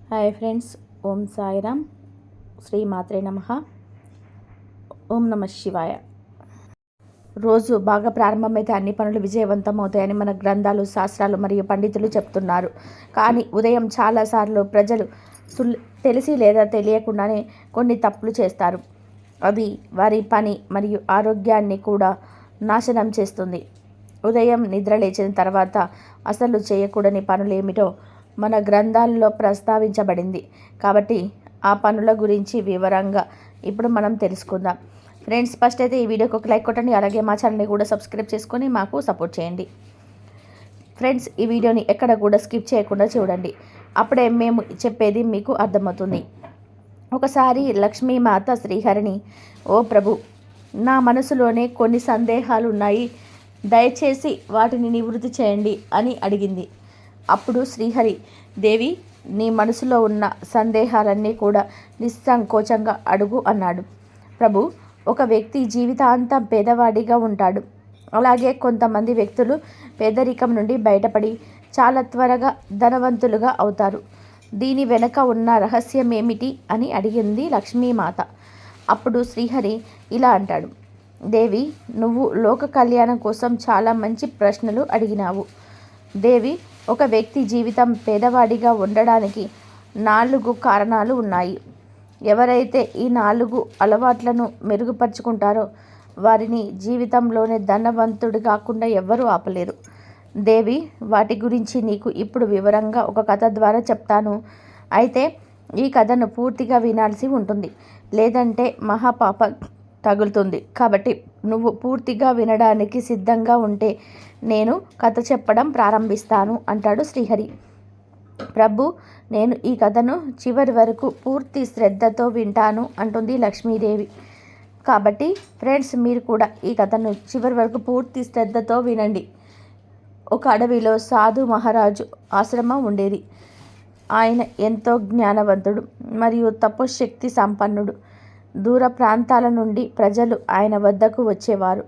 Hi friends, ఓం సాయిరామ్, శ్రీ మాత్రే నమః. ఓం నమ శివాయ. రోజు బాగా ప్రారంభమైతే అన్ని పనులు విజయవంతం అవుతాయని మన గ్రంథాలు, శాస్త్రాలు మరియు పండితులు చెప్తున్నారు. కానీ ఉదయం చాలాసార్లు ప్రజలు తెలిసి లేదా తెలియకుండానే కొన్ని తప్పులు చేస్తారు. అది వారి పని మరియు ఆరోగ్యాన్ని కూడా నాశనం చేస్తుంది. ఉదయం నిద్ర లేచిన తర్వాత అసలు చేయకూడని పనులు ఏమిటో మన గ్రంథాల్లో ప్రస్తావించబడింది. కాబట్టి ఆ పనుల గురించి వివరంగా ఇప్పుడు మనం తెలుసుకుందాం. ఫ్రెండ్స్, ఫస్ట్ అయితే ఈ వీడియోకి ఒక లైక్ కొట్టండి. అలాగే మా ఛానల్ని కూడా సబ్స్క్రైబ్ చేసుకొని మాకు సపోర్ట్ చేయండి. ఫ్రెండ్స్, ఈ వీడియోని ఎక్కడ కూడా స్కిప్ చేయకుండా చూడండి. అప్పుడే మేము చెప్పేది మీకు అర్థమవుతుంది. ఒకసారి లక్ష్మీమాత శ్రీహరిని, ఓ ప్రభు, నా మనసులోనే కొన్ని సందేహాలు ఉన్నాయి, దయచేసి వాటిని నివృత్తి చేయండి అని అడిగింది. అప్పుడు శ్రీహరి, దేవి, నీ మనసులో ఉన్న సందేహాలన్నీ కూడా నిస్సంకోచంగా అడుగు అన్నాడు. ప్రభు, ఒక వ్యక్తి జీవితాంతం పేదవాడిగా ఉంటాడు. అలాగే కొంతమంది వ్యక్తులు పేదరికం నుండి బయటపడి చాలా త్వరగా ధనవంతులుగా అవుతారు. దీని వెనుక ఉన్న రహస్యం ఏమిటి అని అడిగింది లక్ష్మీమాత. అప్పుడు శ్రీహరి ఇలా అంటాడు, దేవి, నువ్వు లోక కళ్యాణం కోసం చాలా మంచి ప్రశ్నలు అడిగినావు. దేవి, ఒక వ్యక్తి జీవితం పేదవాడిగా ఉండడానికి 4 కారణాలు ఉన్నాయి. ఎవరైతే ఈ 4 అలవాట్లను మెరుగుపరుచుకుంటారో వారిని జీవితంలోనే ధనవంతుడు కాకుండా ఎవ్వరూ ఆపలేరు. దేవి, వాటి గురించి నీకు ఇప్పుడు వివరంగా ఒక కథ ద్వారా చెప్తాను. అయితే ఈ కథను పూర్తిగా వినాల్సి ఉంటుంది, లేదంటే మహాపాపం తగులుతుంది. కాబట్టి నువ్వు పూర్తిగా వినడానికి సిద్ధంగా ఉంటే నేను కథ చెప్పడం ప్రారంభిస్తాను అంటాడు శ్రీహరి. ప్రభు, నేను ఈ కథను చివరి వరకు పూర్తి శ్రద్ధతో వింటాను అంటుంది లక్ష్మీదేవి. కాబట్టి ఫ్రెండ్స్, మీరు కూడా ఈ కథను చివరి వరకు పూర్తి శ్రద్ధతో వినండి. ఒక అడవిలో సాధు మహారాజు ఆశ్రమం ఉండేది. ఆయన ఎంతో జ్ఞానవంతుడు మరియు తపోశక్తి సంపన్నుడు. దూర ప్రాంతాల నుండి ప్రజలు ఆయన వద్దకు వచ్చేవారు.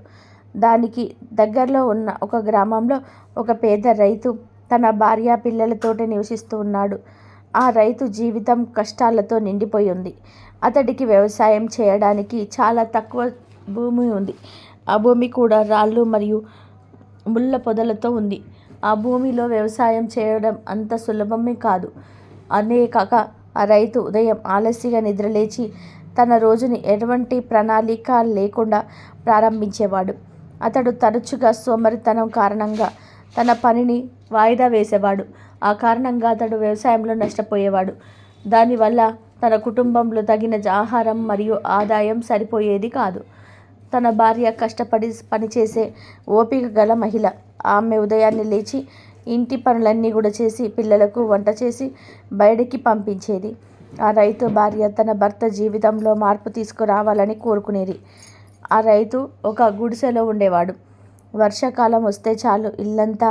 దానికి దగ్గరలో ఉన్న ఒక గ్రామంలో ఒక పేద రైతు తన భార్య పిల్లలతోటి నివసిస్తూ ఉన్నాడు. ఆ రైతు జీవితం కష్టాలతో నిండిపోయి ఉంది. అతడికి వ్యవసాయం చేయడానికి చాలా తక్కువ భూమి ఉంది. ఆ భూమి కూడా రాళ్ళు మరియు ముళ్ళ పొదలతో ఉంది. ఆ భూమిలో వ్యవసాయం చేయడం అంత సులభమే కాదు. కాక ఆ రైతు ఉదయం ఆలస్యంగా నిద్రలేచి తన రోజుని ఎటువంటి ప్రణాళిక లేకుండా ప్రారంభించేవాడు. అతడు తరచుగా సోమరితనం కారణంగా తన పనిని వాయిదా వేసేవాడు. ఆ కారణంగా అతడు వ్యవసాయంలో నష్టపోయేవాడు. దానివల్ల తన కుటుంబంలో తగిన ఆహారం మరియు ఆదాయం సరిపోయేది కాదు. తన భార్య కష్టపడి పనిచేసే ఓపిక గల మహిళ. ఆమె ఉదయాన్నే లేచి ఇంటి పనులన్నీ కూడా చేసి పిల్లలకు వంట చేసి బయటికి పంపించేది. ఆ రైతు భార్య తన భర్త జీవితంలో మార్పు తీసుకురావాలని కోరుకునేది. ఆ రైతు ఒక గుడిసెలో ఉండేవాడు. వర్షాకాలం వస్తే చాలు ఇల్లంతా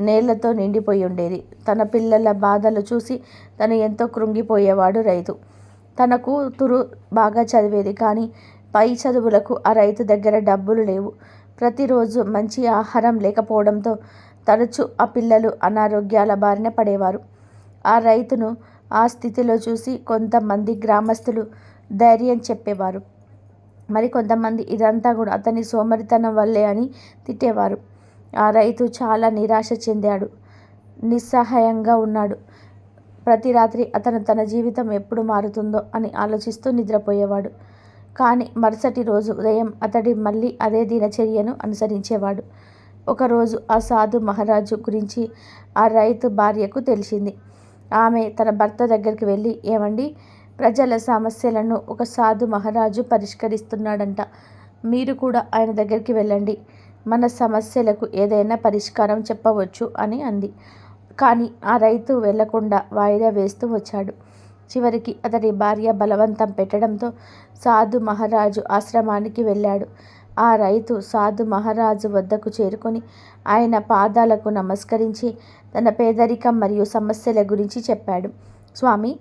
నీళ్లతో నిండిపోయి ఉండేది. తన పిల్లల బాధలు చూసి తను ఎంతో కృంగిపోయేవాడు రైతు. తన కూతురు బాగా చదివేది, కానీ పై చదువులకు ఆ రైతు దగ్గర డబ్బులు లేవు. ప్రతిరోజు మంచి ఆహారం లేకపోవడంతో తరచూ ఆ పిల్లలు అనారోగ్యాల బారిన పడేవారు. ఆ రైతును ఆ స్థితిలో చూసి కొంతమంది గ్రామస్తులు ధైర్యం చెప్పేవారు. మరి కొంతమంది ఇదంతా కూడా అతని సోమరితనం వల్లే అని తిట్టేవారు. ఆ రైతు చాలా నిరాశ చెందాడు, నిస్సహాయంగా ఉన్నాడు. ప్రతి రాత్రి అతను తన జీవితం ఎప్పుడు మారుతుందో అని ఆలోచిస్తూ నిద్రపోయేవాడు. కానీ మరుసటి రోజు ఉదయం అతడి మళ్ళీ అదే దినచర్యను అనుసరించేవాడు. ఒకరోజు ఆ సాధు మహారాజు గురించి ఆ రైతు భార్యకు తెలిసింది. ఆమె తన భర్త దగ్గరికి వెళ్ళి, ఏమండి, ప్రజల సమస్యలను ఒక సాధు మహారాజు పరిష్కరిస్తున్నాడంట. మీరు కూడా ఆయన దగ్గరికి వెళ్ళండి. మన సమస్యలకు ఏదైనా పరిష్కారం చెప్పవచ్చు అని అంది. కానీ ఆ రైతు వెళ్లకుండా వాయిదా వేస్తూ వచ్చాడు. చివరికి అతడి భార్య బలవంతం పెట్టడంతో సాధు మహారాజు ఆశ్రమానికి వెళ్ళాడు. ఆ రైతు సాధు మహారాజు వద్దకు చేరుకొని ఆయన పాదాలకు నమస్కరించి తన పేదరికం మరియు సమస్యల గురించి చెప్పాడు. స్వామి,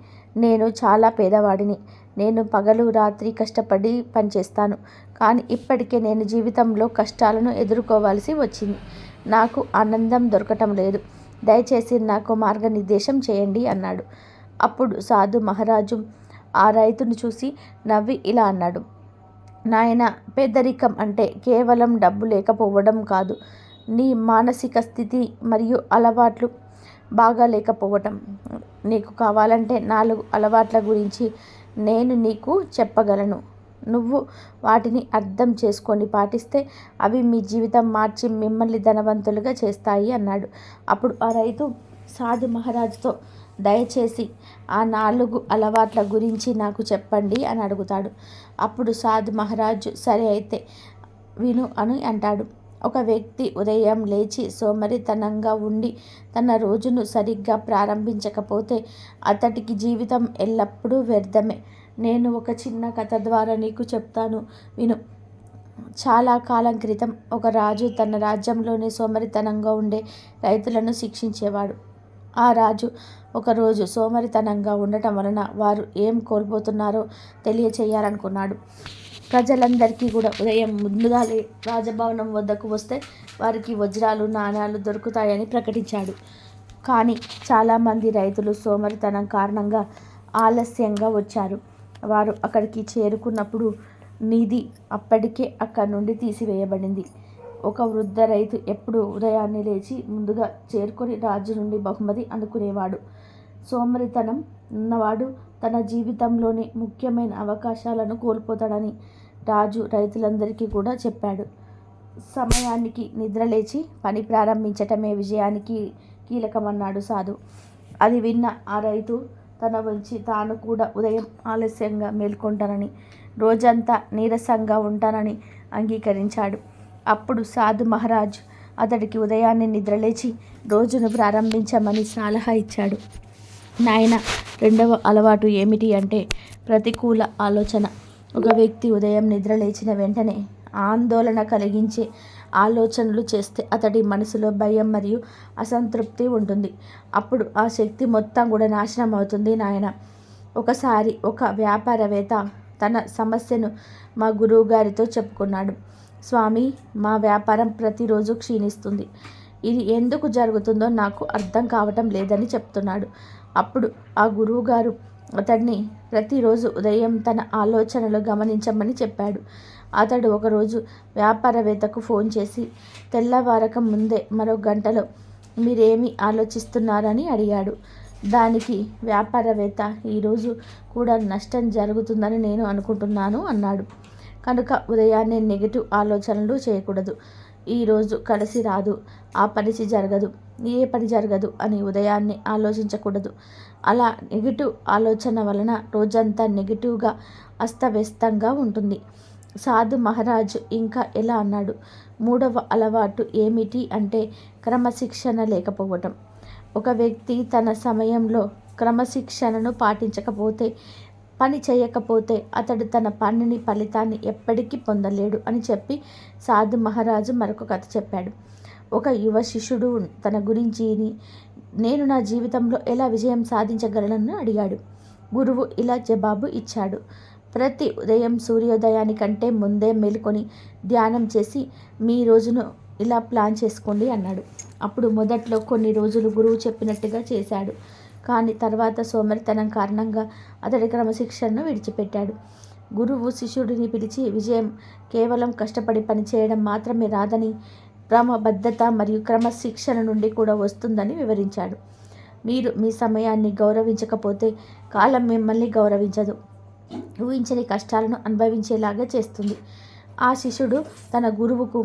నేను చాలా పేదవాడిని. నేను పగలు రాత్రి కష్టపడి పనిచేస్తాను. కానీ ఇప్పటికే నేను జీవితంలో కష్టాలను ఎదుర్కోవాల్సి వచ్చింది. నాకు ఆనందం దొరకటం లేదు. దయచేసి నాకు మార్గనిర్దేశం చేయండి అన్నాడు. అప్పుడు సాధు మహారాజు ఆ రైతును చూసి నవ్వి ఇలా అన్నాడు, నాయన, పేదరికం అంటే కేవలం డబ్బు లేకపోవడం కాదు, నీ మానసిక స్థితి మరియు అలవాట్లు బాగా లేకపోవటం. నీకు కావాలంటే 4 అలవాట్ల గురించి నేను నీకు చెప్పగలను. నువ్వు వాటిని అర్థం చేసుకొని పాటిస్తే అవి మీ జీవితం మార్చి మిమ్మల్ని ధనవంతులుగా చేస్తాయి అన్నాడు. అప్పుడు ఆ రైతు సాధు మహారాజుతో, దయచేసి ఆ 4 అలవాట్ల గురించి నాకు చెప్పండి అని అడుగుతాడు. అప్పుడు సాధు మహారాజు, సరే అయితే విను అని అంటాడు. ఒక వ్యక్తి ఉదయం లేచి సోమరితనంగా ఉండి తన రోజును సరిగ్గా ప్రారంభించకపోతే అతడికి జీవితం ఎల్లప్పుడూ వ్యర్థమే. నేను ఒక చిన్న కథ ద్వారా నీకు చెప్తాను, విను. చాలా కాలం క్రితం ఒక రాజు తన రాజ్యంలోనే సోమరితనంగా ఉండే రైతులను శిక్షించేవాడు. ఆ రాజు ఒకరోజు సోమరితనంగా ఉండటం వలన వారు ఏం కోల్పోతున్నారో తెలియచేయాలనుకున్నాడు. ప్రజలందరికీ కూడా ఉదయం ముందుగా రాజభవనం వద్దకు వస్తే వారికి వజ్రాలు, నాణాలు దొరుకుతాయని ప్రకటించాడు. కానీ చాలామంది రైతులు సోమరితనం కారణంగా ఆలస్యంగా వచ్చారు. వారు అక్కడికి చేరుకున్నప్పుడు నిధి అప్పటికే అక్కడి నుండి తీసివేయబడింది. ఒక వృద్ధ రైతు ఎప్పుడూ ఉదయాన్నే లేచి ముందుగా చేరుకొని రాజు నుండి బహుమతి అందుకునేవాడు. సోమరితనం ఉన్నవాడు తన జీవితంలోని ముఖ్యమైన అవకాశాలను కోల్పోతాడని రాజు రైతులందరికీ కూడా చెప్పాడు. సమయానికి నిద్రలేచి పని ప్రారంభించటమే విజయానికి కీలకమన్నాడు సాధు. అది విన్న ఆ రైతు తన వంచి తాను కూడా ఉదయం ఆలస్యంగా మేల్కొంటానని, రోజంతా నీరసంగా ఉంటానని అంగీకరించాడు. అప్పుడు సాధు మహారాజ్ అతడికి ఉదయాన్నే నిద్రలేచి రోజును ప్రారంభించమని సలహా ఇచ్చాడు. నాయన, 2వ అలవాటు ఏమిటి అంటే ప్రతికూల ఆలోచన. ఒక వ్యక్తి ఉదయం నిద్ర లేచిన వెంటనే ఆందోళన కలిగించే ఆలోచనలు చేస్తే అతడి మనసులో భయం మరియు అసంతృప్తి ఉంటుంది. అప్పుడు ఆ శక్తి మొత్తం కూడా నాశనం అవుతుంది నాయన. ఒకసారి ఒక వ్యాపారవేత్త తన సమస్యను మా గురువు గారితో చెప్పుకున్నాడు. స్వామి, మా వ్యాపారం ప్రతిరోజు క్షీణిస్తుంది. ఇది ఎందుకు జరుగుతుందో నాకు అర్థం కావటం లేదని చెప్తున్నాడు. అప్పుడు ఆ గురువుగారు అతడిని ప్రతిరోజు ఉదయం తన ఆలోచనలు గమనించమని చెప్పాడు. అతడు ఒకరోజు వ్యాపారవేత్తకు ఫోన్ చేసి తెల్లవారక ముందే మరో గంటలో మీరేమి ఆలోచిస్తున్నారని అడిగాడు. దానికి వ్యాపారవేత్త, ఈరోజు కూడా నష్టం జరుగుతుందని నేను అనుకుంటున్నాను అన్నాడు. కనుక ఉదయాన్నే నెగిటివ్ ఆలోచనలు చేయకూడదు. ఈరోజు కలిసి రాదు, ఆ పని జరగదు, ఏ పని జరగదు అని ఉదయాన్నే ఆలోచించకూడదు. అలా నెగిటివ్ ఆలోచన వలన రోజంతా నెగిటివ్గా అస్తవ్యస్తంగా ఉంటుంది. సాధు మహారాజ్ ఇంకా ఎలా అన్నాడు, 3వ అలవాటు ఏమిటి అంటే క్రమశిక్షణ లేకపోవటం. ఒక వ్యక్తి తన సమయంలో క్రమశిక్షణను పాటించకపోతే, పని చేయకపోతే అతడు తన పనిని ఫలితాన్ని ఎప్పటికీ పొందలేడు అని చెప్పి సాధు మహారాజు మరొక కథ చెప్పాడు. ఒక యువ శిష్యుడు తన గురించి నేను నా జీవితంలో ఎలా విజయం సాధించగలనని అడిగాడు. గురువు ఇలా జవాబు ఇచ్చాడు, ప్రతి ఉదయం సూర్యోదయానికంటే ముందే మేలుకొని ధ్యానం చేసి మీ రోజును ఇలా ప్లాన్ చేసుకోండి అన్నాడు. అప్పుడు మొదట్లో కొన్ని రోజులు గురువు చెప్పినట్టుగా చేశాడు. కానీ తర్వాత సోమరితనం కారణంగా అతడి క్రమశిక్షణను విడిచిపెట్టాడు. గురువు శిష్యుడిని పిలిచి విజయం కేవలం కష్టపడి పనిచేయడం మాత్రమే రాదని, క్రమబద్ధత మరియు క్రమశిక్షణ నుండి కూడా వస్తుందని వివరించాడు. మీరు మీ సమయాన్ని గౌరవించకపోతే కాలం మిమ్మల్ని గౌరవించదు, ఊహించని కష్టాలను అనుభవించేలాగా చేస్తుంది. ఆ శిష్యుడు తన గురువుకు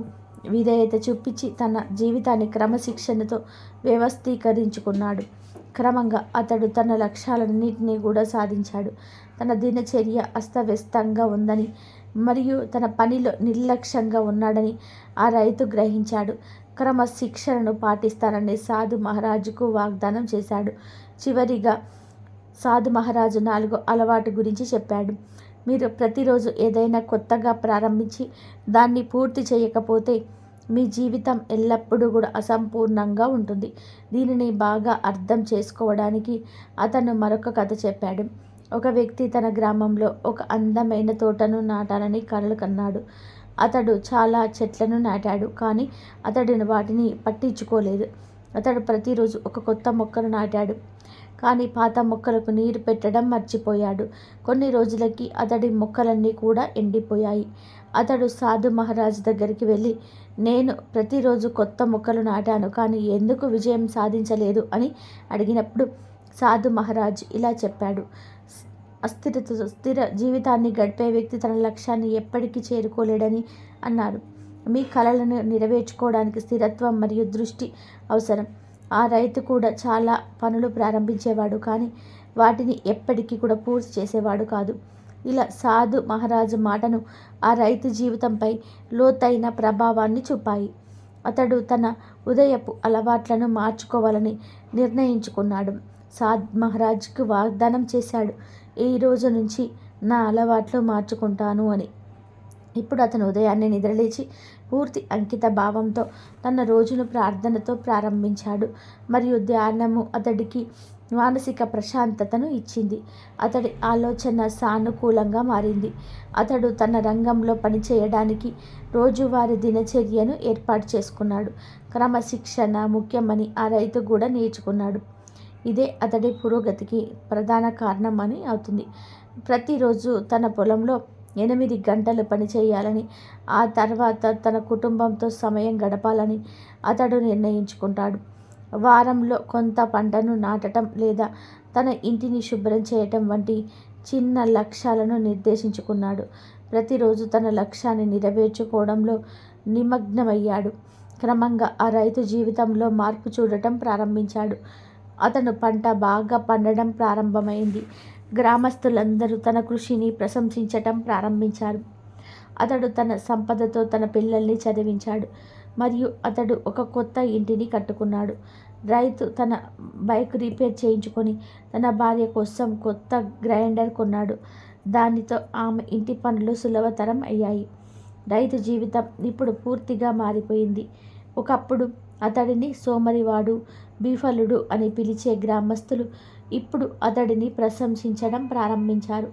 విధేయత చూపించి తన జీవితాన్ని క్రమశిక్షణతో వ్యవస్థీకరించుకున్నాడు. క్రమంగా అతడు తన లక్ష్యాలన్నింటినీ కూడా సాధించాడు. తన దినచర్య అస్తవ్యస్తంగా ఉందని మరియు తన పనిలో నిర్లక్ష్యంగా ఉన్నాడని ఆ రైతు గ్రహించాడు. క్రమశిక్షణను పాటిస్తానని సాధు మహారాజుకు వాగ్దానం చేశాడు. చివరిగా సాధు మహారాజు 4వ అలవాటు గురించి చెప్పాడు. మీరు ప్రతిరోజు ఏదైనా కొత్తగా ప్రారంభించి దాన్ని పూర్తి చేయకపోతే మీ జీవితం ఎల్లప్పుడూ కూడా అసంపూర్ణంగా ఉంటుంది. దీనిని బాగా అర్థం చేసుకోవడానికి అతను మరొక కథ చెప్పాడు. ఒక వ్యక్తి తన గ్రామంలో ఒక అందమైన తోటను నాటాలని కలలు కన్నాడు. అతడు చాలా చెట్లను నాటాడు, కానీ అతడు వాటిని పట్టించుకోలేదు. అతడు ప్రతిరోజు ఒక కొత్త మొక్కను నాటాడు, కానీ పాత మొక్కలకు నీరు పెట్టడం మర్చిపోయాడు. కొన్ని రోజులకి అతడి మొక్కలన్నీ కూడా ఎండిపోయాయి. అతడు సాధు మహారాజ్ దగ్గరికి వెళ్ళి, నేను ప్రతిరోజు కొత్త మొక్కలు నాటాను, కానీ ఎందుకు విజయం సాధించలేదు అని అడిగినప్పుడు సాధు మహారాజ్ ఇలా చెప్పాడు. స్థిర జీవితాన్ని గడిపే వ్యక్తి తన లక్ష్యాన్ని ఎప్పటికీ చేరుకోలేడని అన్నారు. మీ కలలను నెరవేర్చుకోవడానికి స్థిరత్వం మరియు దృష్టి అవసరం. ఆ రైతు కూడా చాలా పనులు ప్రారంభించేవాడు, కానీ వాటిని ఎప్పటికీ కూడా పూర్తి చేసేవాడు కాదు. ఇలా సాధు మహారాజు మాటను ఆ రైతు జీవితంపై లోతైన ప్రభావాన్ని చూపాయి. అతడు తన ఉదయపు అలవాట్లను మార్చుకోవాలని నిర్ణయించుకున్నాడు. సాద్ మహారాజ్కు వాగ్దానం చేశాడు, ఈ రోజు నుంచి నా అలవాట్లు మార్చుకుంటాను అని. ఇప్పుడు అతను ఉదయాన్నే నిద్రలేచి పూర్తి అంకిత భావంతో తన రోజును ప్రార్థనతో ప్రారంభించాడు. మరియు ధ్యానము అతడికి మానసిక ప్రశాంతతను ఇచ్చింది. అతడి ఆలోచన సానుకూలంగా మారింది. అతడు తన రంగంలో పనిచేయడానికి రోజువారీ దినచర్యను ఏర్పాటు చేసుకున్నాడు. క్రమశిక్షణ ముఖ్యమని ఆ రైతు కూడా నేర్చుకున్నాడు. ఇదే అతడి పురోగతికి ప్రధాన కారణం అని అవుతుంది. ప్రతిరోజు తన పొలంలో 8 గంటలు పనిచేయాలని, ఆ తర్వాత తన కుటుంబంతో సమయం గడపాలని అతడు నిర్ణయించుకుంటాడు. వారంలో కొంత పంటను నాటడం లేదా తన ఇంటిని శుభ్రం చేయటం వంటి చిన్న లక్ష్యాలను నిర్దేశించుకున్నాడు. ప్రతిరోజు తన లక్ష్యాన్ని నెరవేర్చుకోవడంలో నిమగ్నమయ్యాడు. క్రమంగా ఆ రైతు జీవితంలో మార్పు చూడటం ప్రారంభించాడు. అతను పంట బాగా పండడం ప్రారంభమైంది. గ్రామస్తులందరూ తన కృషిని ప్రశంసించటం ప్రారంభించారు. అతడు తన సంపదతో తన పిల్లల్ని చదివించాడు మరియు అతడు ఒక కొత్త ఇంటిని కట్టుకున్నాడు. రైతు తన బైక్ రిపేర్ చేయించుకొని తన భార్య కోసం కొత్త గ్రైండర్ కొన్నాడు. దానితో ఆమె ఇంటి పనులు సులభతరం అయ్యాయి. రైతు జీవితం ఇప్పుడు పూర్తిగా మారిపోయింది. ఒకప్పుడు అతడిని సోమరివాడు, విఫలుడు అని పిలిచే గ్రామస్తులు ఇప్పుడు అతడిని ప్రశంసించడం ప్రారంభించారు.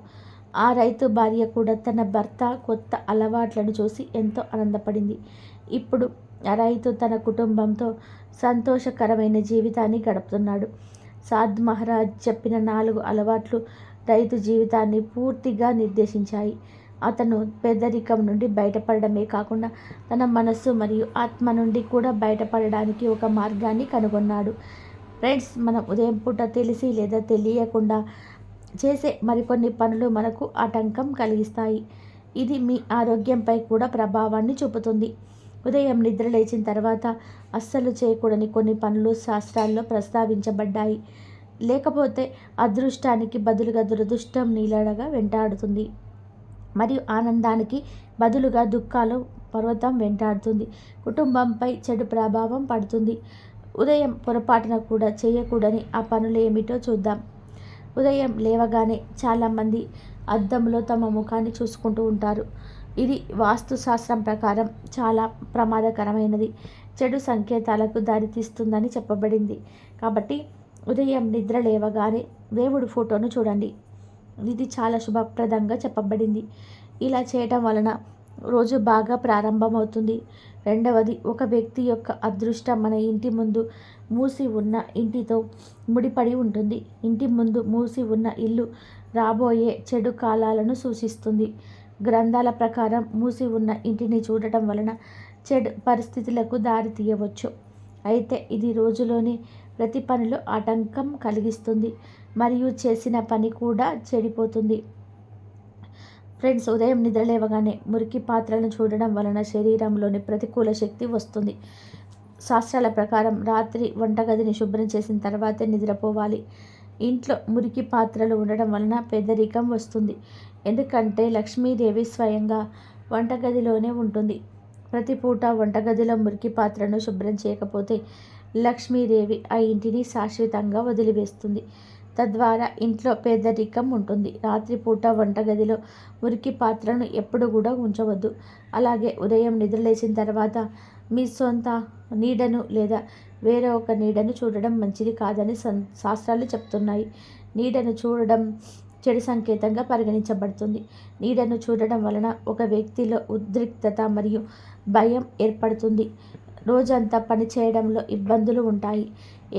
ఆ రైతు భార్య కూడా తన భర్త కొత్త అలవాట్లను చూసి ఎంతో ఆనందపడింది. ఇప్పుడు ఆ రైతు తన కుటుంబంతో సంతోషకరమైన జీవితాన్ని గడుపుతున్నాడు. సాద్ మహారాజ్ చెప్పిన 4 అలవాట్లు రైతు జీవితాన్ని పూర్తిగా నిర్దేశించాయి. అతను పేదరికం నుండి బయటపడడమే కాకుండా తన మనస్సు మరియు ఆత్మ నుండి కూడా బయటపడడానికి ఒక మార్గాన్ని కనుగొన్నాడు. ఫ్రెండ్స్, మనం ఉదయం పూట తెలిసి లేదా తెలియకుండా చేసే మరికొన్ని పనులు మనకు ఆటంకం కలిగిస్తాయి. ఇది మీ ఆరోగ్యంపై కూడా ప్రభావాన్ని చూపుతుంది. ఉదయం నిద్ర లేచిన తర్వాత అస్సలు చేయకూడని కొన్ని పనులు శాస్త్రాల్లో ప్రస్తావించబడ్డాయి. లేకపోతే అదృష్టానికి బదులుగా దురదృష్టం నీడగా వెంటాడుతుంది మరియు ఆనందానికి బదులుగా దుఃఖాలు పర్వతం వెంటాడుతుంది. కుటుంబంపై చెడు ప్రభావం పడుతుంది. ఉదయం పొరపాటున కూడా చేయకూడని ఆ పనులు ఏమిటో చూద్దాం. ఉదయం లేవగానే చాలామంది అద్దంలో తమ ముఖాన్ని చూసుకుంటూ ఉంటారు. ఇది వాస్తుశాస్త్రం ప్రకారం చాలా ప్రమాదకరమైనది, చెడు సంకేతాలకు దారితీస్తుందని చెప్పబడింది. కాబట్టి ఉదయం నిద్ర లేవగానే దేవుడి ఫోటోను చూడండి. ఇది చాలా శుభప్రదంగా చెప్పబడింది. ఇలా చేయటం వలన రోజు బాగా ప్రారంభమవుతుంది. రెండవది, ఒక వ్యక్తి యొక్క అదృష్టం మన ఇంటి ముందు మూసి ఉన్న ఇంటితో ముడిపడి ఉంటుంది. ఇంటి ముందు మూసి ఉన్న ఇల్లు రాబోయే చెడు కాలాలను సూచిస్తుంది. గ్రంథాల ప్రకారం మూసి ఉన్న ఇంటిని చూడటం వలన చెడు పరిస్థితులకు దారి తీయవచ్చు. అయితే ఇది రోజులోని ప్రతి పనిలో ఆటంకం కలిగిస్తుంది మరియు చేసిన పని కూడా చెడిపోతుంది. ఫ్రెండ్స్, ఉదయం నిద్రలేవగానే మురికి పాత్రలను చూడడం వలన శరీరంలోని ప్రతికూల శక్తి వస్తుంది. శాస్త్రాల ప్రకారం రాత్రి వంటగదిని శుభ్రం చేసిన తర్వాతే నిద్రపోవాలి. ఇంట్లో మురికి పాత్రలు ఉండడం వలన పేదరికం వస్తుంది. ఎందుకంటే లక్ష్మీదేవి స్వయంగా వంటగదిలోనే ఉంటుంది. ప్రతి పూట వంటగదిలో మురికి పాత్రను శుభ్రం చేయకపోతే లక్ష్మీదేవి ఆ ఇంటిని శాశ్వతంగా వదిలివేస్తుంది. తద్వారా ఇంట్లో పేదరికం ఉంటుంది. రాత్రిపూట వంటగదిలో మురికి పాత్రను ఎప్పుడు కూడా ఉంచవద్దు. అలాగే ఉదయం నిద్రలేచిన తర్వాత మీ సొంత నీడను లేదా వేరే ఒక నీడను చూడడం మంచిది కాదని శాస్త్రాలు చెప్తున్నాయి. నీడను చూడడం చెడు సంకేతంగా పరిగణించబడుతుంది. నీడను చూడడం వలన ఒక వ్యక్తిలో ఉద్రిక్తత మరియు భయం ఏర్పడుతుంది. రోజంతా పని చేయడంలో ఇబ్బందులు ఉంటాయి.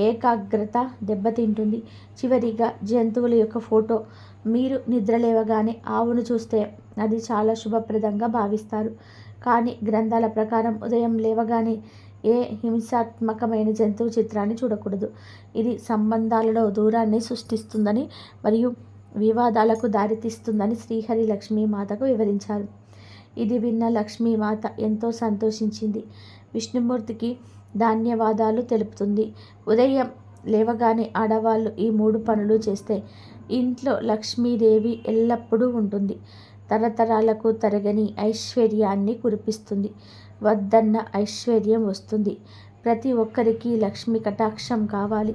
ఏకాగ్రత దెబ్బతింటుంది. చివరిగా జంతువుల యొక్క ఫోటో. మీరు నిద్రలేవగానే ఆవును చూస్తే అది చాలా శుభప్రదంగా భావిస్తారు. కానీ గ్రంథాల ప్రకారం ఉదయం లేవగానే ఏ హింసాత్మకమైన జంతువు చిత్రాన్ని చూడకూడదు. ఇది సంబంధాలలో దూరాన్ని సృష్టిస్తుందని మరియు వివాదాలకు దారితీస్తుందని శ్రీహరి లక్ష్మీమాతకు వివరించారు. ఇది విన్న లక్ష్మీమాత ఎంతో సంతోషించింది. విష్ణుమూర్తికి ధన్యవాదాలు తెలుపుతుంది. ఉదయం లేవగానే ఆడవాళ్ళు ఈ 3 పనులు చేస్తే ఇంట్లో లక్ష్మీదేవి ఎల్లప్పుడూ ఉంటుంది. తరతరాలకు తరగని ఐశ్వర్యాన్ని కురిపిస్తుంది. వద్దన్న ఐశ్వర్యం వస్తుంది. ప్రతి ఒక్కరికి లక్ష్మీ కటాక్షం కావాలి.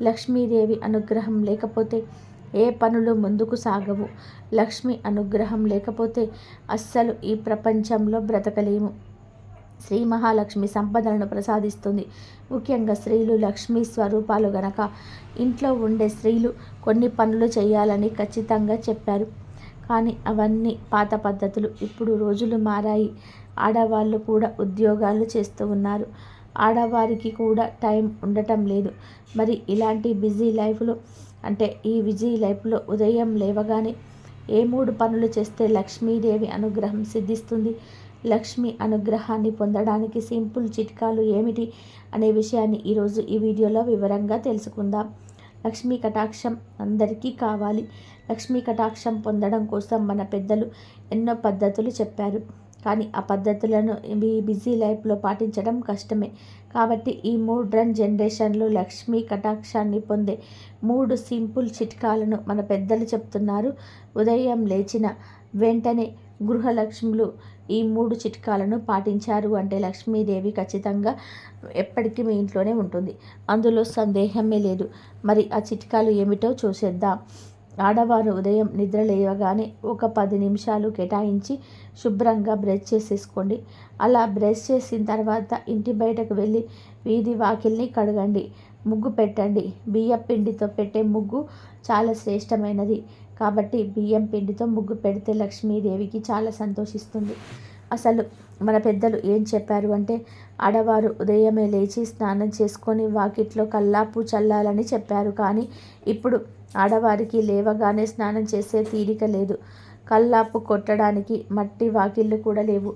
లక్ష్మీదేవి అనుగ్రహం లేకపోతే ఏ పనులు ముందుకు సాగవు. లక్ష్మి అనుగ్రహం లేకపోతే అస్సలు ఈ ప్రపంచంలో బ్రతకలేము. శ్రీ మహాలక్ష్మి సంపదలను ప్రసాదిస్తుంది. ముఖ్యంగా స్త్రీలు లక్ష్మీ స్వరూపాలు గనక ఇంట్లో ఉండే స్త్రీలు కొన్ని పనులు చేయాలని ఖచ్చితంగా చెప్పారు. కానీ అవన్నీ పాత పద్ధతులు. ఇప్పుడు రోజులు మారాయి. ఆడవాళ్ళు కూడా ఉద్యోగాలు చేస్తూ ఉన్నారు. ఆడవారికి కూడా టైం ఉండటం లేదు. మరి ఇలాంటి బిజీ లైఫ్లో ఈ బిజీ లైఫ్లో ఉదయం లేవగానే ఏ 3 పనులు చేస్తే లక్ష్మీదేవి అనుగ్రహం సిద్ధిస్తుంది? లక్ష్మి అనుగ్రహాన్ని పొందడానికి సింపుల్ చిట్కాలు ఏమిటి అనే విషయాన్ని ఈరోజు ఈ వీడియోలో వివరంగా తెలుసుకుందాం. లక్ష్మీ కటాక్షం అందరికీ కావాలి. లక్ష్మీ కటాక్షం పొందడం కోసం మన పెద్దలు ఎన్నో పద్ధతులు చెప్పారు. కానీ ఆ పద్ధతులను ఈ బిజీ లైఫ్లో పాటించడం కష్టమే. కాబట్టి ఈ మోడ్రన్ జనరేషన్లో లక్ష్మీ కటాక్షాన్ని పొందే 3 సింపుల్ చిట్కాలను మన పెద్దలు చెప్తున్నారు. ఉదయం లేచిన వెంటనే గృహలక్ష్ములు ఈ 3 చిట్కాలను పాటించారు అంటే లక్ష్మీదేవి ఖచ్చితంగా ఎప్పటికీ మీ ఇంట్లోనే ఉంటుంది. అందులో సందేహమే లేదు. మరి ఆ చిట్కాలు ఏమిటో చూసేద్దాం. ఆడవారు ఉదయం నిద్ర లేవగానే ఒక 10 నిమిషాలు కేటాయించి శుభ్రంగా బ్రష్ చేసేసుకోండి. అలా బ్రష్ చేసిన తర్వాత ఇంటి బయటకు వెళ్ళి వీధి వాకిల్ని కడగండి. ముగ్గు పెట్టండి. బియ్యం పిండితో పెట్టే ముగ్గు చాలా శ్రేష్టమైనది. కాబట్టి బియ్యం పిండితో ముగ్గు పెడితే లక్ష్మీదేవికి చాలా సంతోషిస్తుంది. అసలు మన పెద్దలు ఏం చెప్పారు అంటే ఆడవారు ఉదయమే లేచి స్నానం చేసుకొని వాకిట్లో కల్లాపు చల్లాలని చెప్పారు. కానీ ఇప్పుడు ఆడవారికి లేవగానే స్నానం చేసే తీరిక లేదు. కల్లాపు కొట్టడానికి మట్టి వాకిళ్ళు కూడా లేవు.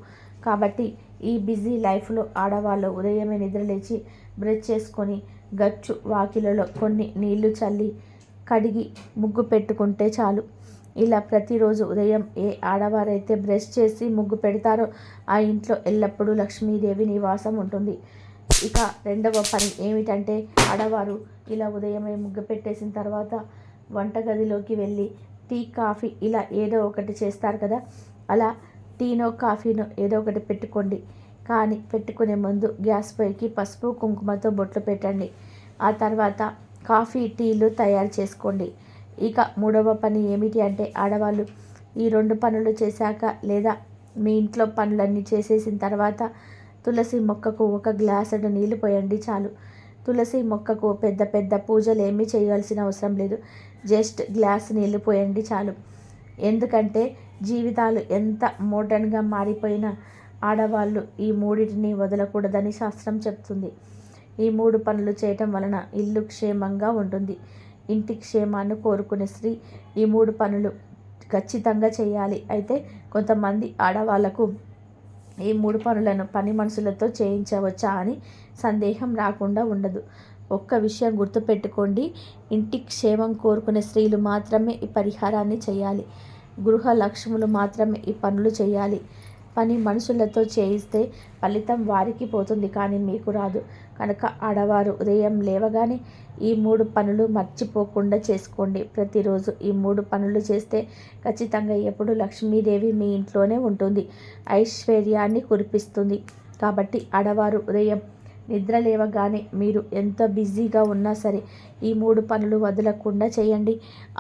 కాబట్టి ఈ బిజీ లైఫ్లో ఆడవాళ్ళు ఉదయమే నిద్రలేచి బ్రష్ చేసుకొని గచ్చు వాకిలలో కొన్ని నీళ్లు చల్లి కడిగి ముగ్గు పెట్టుకుంటే చాలు. ఇలా ప్రతిరోజు ఉదయం ఏ ఆడవారైతే బ్రష్ చేసి ముగ్గు పెడతారో ఆ ఇంట్లో ఎల్లప్పుడూ లక్ష్మీదేవి నివాసం ఉంటుంది. ఇక రెండవ పని ఏమిటంటే ఆడవారు ఇలా ఉదయమే ముగ్గు పెట్టేసిన తర్వాత వంటగదిలోకి వెళ్ళి టీ కాఫీ ఇలా ఏదో ఒకటి చేస్తారు కదా, అలా టీనో కాఫీనో ఏదో ఒకటి పెట్టుకోండి. కానీ పెట్టుకునే ముందు గ్యాస్ పొయ్యికి పసుపు కుంకుమతో బొట్లు పెట్టండి. ఆ తర్వాత కాఫీ టీలు తయారు చేసుకోండి. ఇక మూడవ పని ఏమిటి అంటే ఆడవాళ్ళు ఈ 2 పనులు చేశాక లేదా మీ ఇంట్లో పనులన్నీ చేసేసిన తర్వాత తులసి మొక్కకు 1 గ్లాసుడు నీళ్లు పోయండి చాలు. తులసి మొక్కకు పెద్ద పెద్ద పూజలు ఏమీ చేయాల్సిన అవసరం లేదు. జస్ట్ గ్లాస్ నీళ్లు పోయండి చాలు. ఎందుకంటే జీవితాలు ఎంత మోడర్న్గా మారిపోయినా ఆడవాళ్ళు ఈ 3టిని వదలకూడదని శాస్త్రం చెప్తుంది. ఈ 3 పనులు చేయటం వలన ఇల్లు క్షేమంగా ఉంటుంది. ఇంటి క్షేమాన్ని కోరుకునే స్త్రీ ఈ 3 పనులు ఖచ్చితంగా చేయాలి. అయితే కొంతమంది ఆడవాళ్లకు ఈ 3 పనులను పని మనుషులతో చేయించవచ్చా అని సందేహం రాకుండా ఉండదు. ఒక్క విషయం గుర్తుపెట్టుకోండి, ఇంటి క్షేమం కోరుకునే స్త్రీలు మాత్రమే ఈ పరిహారాన్ని చేయాలి. గృహలక్ష్ములు మాత్రమే ఈ పనులు చేయాలి. పని మనుషులతో చేయిస్తే ఫలితం వారికి పోతుంది, కానీ మీకు రాదు. కనుక ఆడవారు ఉదయం లేవగానే ఈ 3 పనులు మర్చిపోకుండా చేసుకోండి. ప్రతిరోజు ఈ 3 పనులు చేస్తే ఖచ్చితంగా ఎప్పుడు లక్ష్మీదేవి మీ ఇంట్లోనే ఉంటుంది, ఐశ్వర్యాన్ని కురిపిస్తుంది. కాబట్టి ఆడవారు ఉదయం నిద్ర లేవగానే మీరు ఎంత బిజీగా ఉన్నా సరే ఈ 3 పనులు వదలకుండా చేయండి.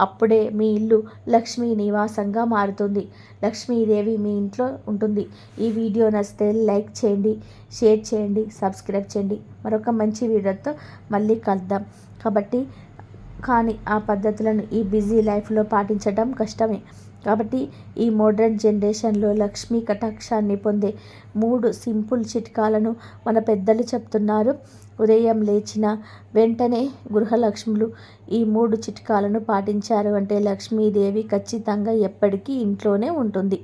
అప్పుడే మీ ఇల్లు లక్ష్మీ నివాసంగా మారుతుంది. లక్ష్మీదేవి మీ ఇంట్లో ఉంటుంది. ఈ వీడియో నచ్చితే లైక్ చేయండి, షేర్ చేయండి, సబ్స్క్రైబ్ చేయండి. మరొక మంచి వీడియోతో మళ్ళీ కలుద్దాం. కాబట్టి ఆ పద్ధతులను ఈ బిజీ లైఫ్లో పాటించడం కష్టమే. కాబట్టి ఈ మోడ్రన్ జనరేషన్లో లక్ష్మీ కటాక్షాన్ని పొందే 3 సింపుల్ చిట్కాలను మన పెద్దలు చెప్తున్నారు. ఉదయం లేచిన వెంటనే గృహలక్ష్ములు ఈ 3 చిట్కాలను పాటించారు అంటే లక్ష్మీదేవి ఖచ్చితంగా ఎప్పటికీ ఇంట్లోనే ఉంటుంది.